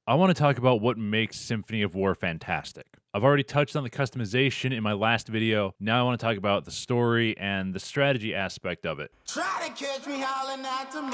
I want to talk about what makes Symphony of War fantastic. I've already touched on the customization in my last video. Now I want to talk about the story and the strategy aspect of it. Try to catch me howling at the moon.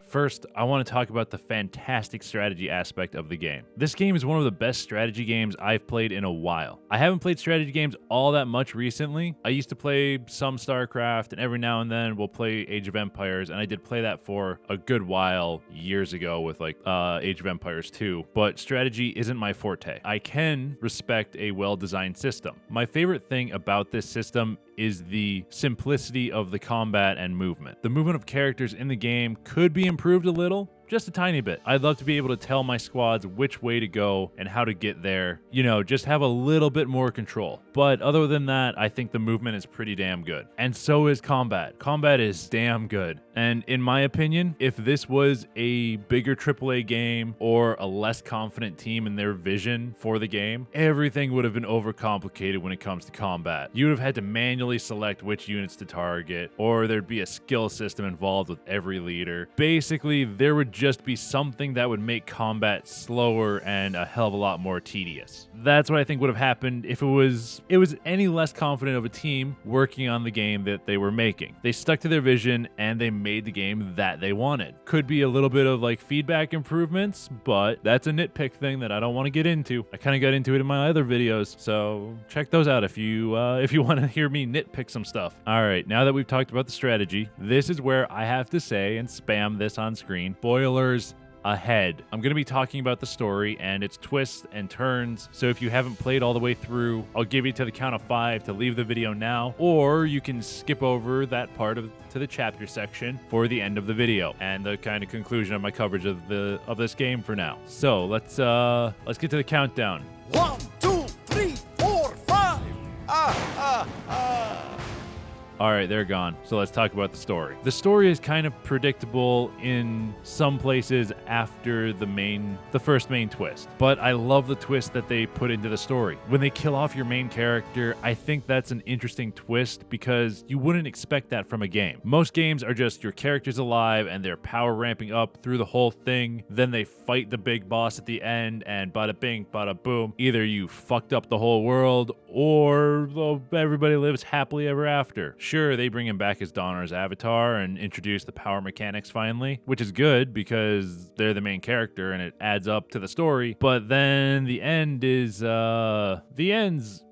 First, I want to talk about the fantastic strategy aspect of the game. This game is one of the best strategy games I've played in a while. I haven't played strategy games all that much recently. I used to play some StarCraft, and every now and then we'll play Age of Empires, and I did play that for a good while years ago with like Age of Empires 2, but strategy isn't my forte. I can respect a well-designed system. My favorite thing about this system is the simplicity of the combat and movement. The movement of characters in the game could be improved a little, just a tiny bit. I'd love to be able to tell my squads which way to go and how to get there. You know, just have a little bit more control. But other than that, I think the movement is pretty damn good. And so is combat. Combat is damn good. And in my opinion, if this was a bigger AAA game or a less confident team in their vision for the game, everything would have been overcomplicated when it comes to combat. You would have had to manually select which units to target, or there'd be a skill system involved with every leader. Basically, there would just be something that would make combat slower and a hell of a lot more tedious. That's what I think would have happened if it was any less confident of a team working on the game that they were making. They stuck to their vision and they made the game that they wanted. Could be a little bit of like feedback improvements, but that's a nitpick thing that I don't want to get into. I kind of got into it in my other videos, so check those out if you want to hear me nitpick some stuff. All right, now that we've talked about the strategy, this is where I have to say and spam this on screen. Spoilers ahead. I'm going to be talking about the story and its twists and turns, so if you haven't played all the way through, I'll give you to the count of 5 to leave the video now, or you can skip over that part to the chapter section for the end of the video and the kind of conclusion of my coverage of this game for now. So let's get to the countdown. 1, 2, 3, 4, 5. All right, they're gone. So let's talk about the story. The story is kind of predictable in some places after the first main twist, but I love the twist that they put into the story. When they kill off your main character, I think that's an interesting twist because you wouldn't expect that from a game. Most games are just your character's alive and they're power ramping up through the whole thing. Then they fight the big boss at the end and bada bing, bada boom. Either you fucked up the whole world or everybody lives happily ever after. Sure, they bring him back as Donner's avatar and introduce the power mechanics finally, which is good because they're the main character and it adds up to the story. But then the end's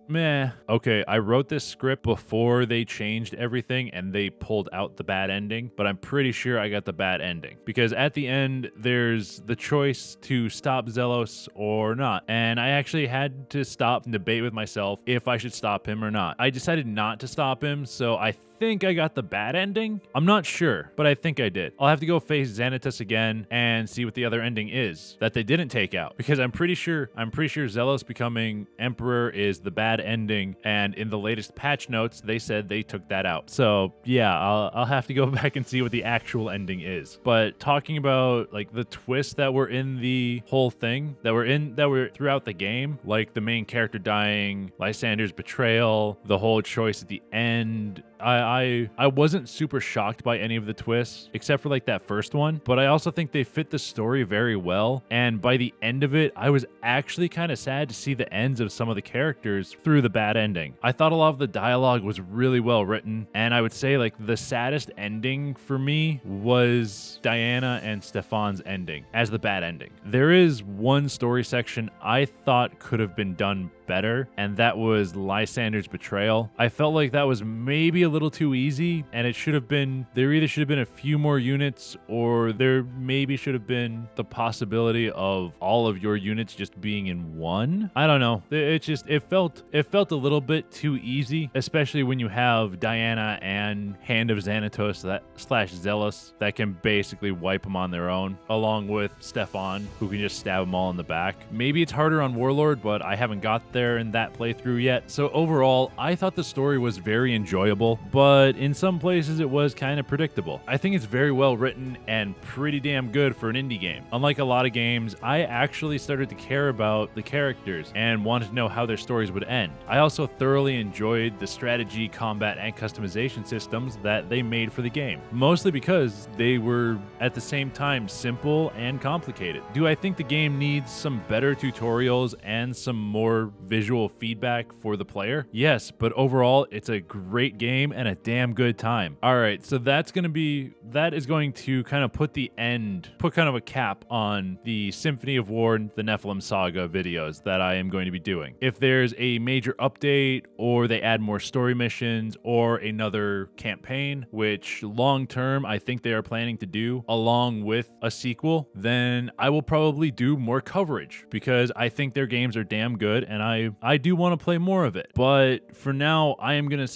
meh. Okay, I wrote this script before they changed everything and they pulled out the bad ending, but I'm pretty sure I got the bad ending because at the end there's the choice to stop Zelos or not, and I actually had to stop and debate with myself if I should stop him or not. I decided not to stop him, so I think I got the bad ending. I'm not sure, but I think I did. I'll have to go face Xanatos again and see what the other ending is that they didn't take out, because I'm pretty sure Zelos becoming Emperor is the bad ending, and in the latest patch notes they said they took that out. So yeah, I'll have to go back and see what the actual ending is. But talking about like the twists that were in the whole thing, that were throughout the game, like the main character dying, Lysander's betrayal, the whole choice at the end, I wasn't super shocked by any of the twists, except for like that first one, but I also think they fit the story very well, and by the end of it, I was actually kind of sad to see the ends of some of the characters through the bad ending. I thought a lot of the dialogue was really well written, and I would say like the saddest ending for me was Diana and Stefan's ending as the bad ending. There is one story section I thought could have been done better, and that was Lysander's betrayal. I felt like that was maybe a little too easy, and there either should have been a few more units, or there maybe should have been the possibility of all of your units just being in one. I don't know. It felt a little bit too easy, especially when you have Diana and Hand of Xanatos slash Zealous that can basically wipe them on their own, along with Stefan, who can just stab them all in the back. Maybe it's harder on Warlord, but I haven't got there in that playthrough yet. So overall, I thought the story was very enjoyable. but in some places it was kind of predictable. I think it's very well written and pretty damn good for an indie game. Unlike a lot of games, I actually started to care about the characters and wanted to know how their stories would end. I also thoroughly enjoyed the strategy, combat, and customization systems that they made for the game, mostly because they were at the same time simple and complicated. Do I think the game needs some better tutorials and some more visual feedback for the player? Yes, but overall, it's a great game and a damn good time. All right, so that is going to kind of put kind of a cap on the Symphony of War and the Nephilim Saga videos that I am going to be doing. If there's a major update or they add more story missions or another campaign, which long term I think they are planning to do along with a sequel, then I will probably do more coverage because I think their games are damn good and I do want to play more of it. But for now, I'm going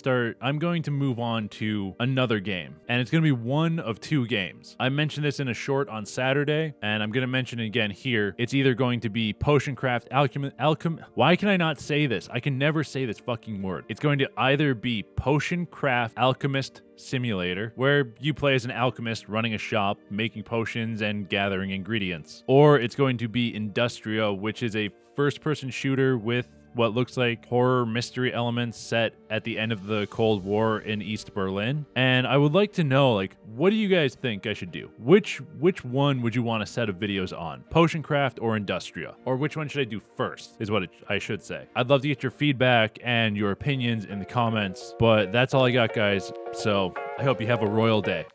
to move on to another game, and it's going to be one of two games. I mentioned this in a short on Saturday, and I'm going to mention it again here. It's either going to be Potioncraft Why can I not say this? I can never say this fucking word. It's going to either be Potioncraft Alchemist Simulator, where you play as an alchemist running a shop, making potions and gathering ingredients. Or it's going to be Industria, which is a first-person shooter with what looks like horror mystery elements set at the end of the Cold War in East Berlin. And I would like to know, like, what do you guys think I should do? Which one would you want a set of videos on? Potioncraft or Industria? Or which one should I do first, is what I should say. I'd love to get your feedback and your opinions in the comments, but that's all I got, guys. So I hope you have a royal day.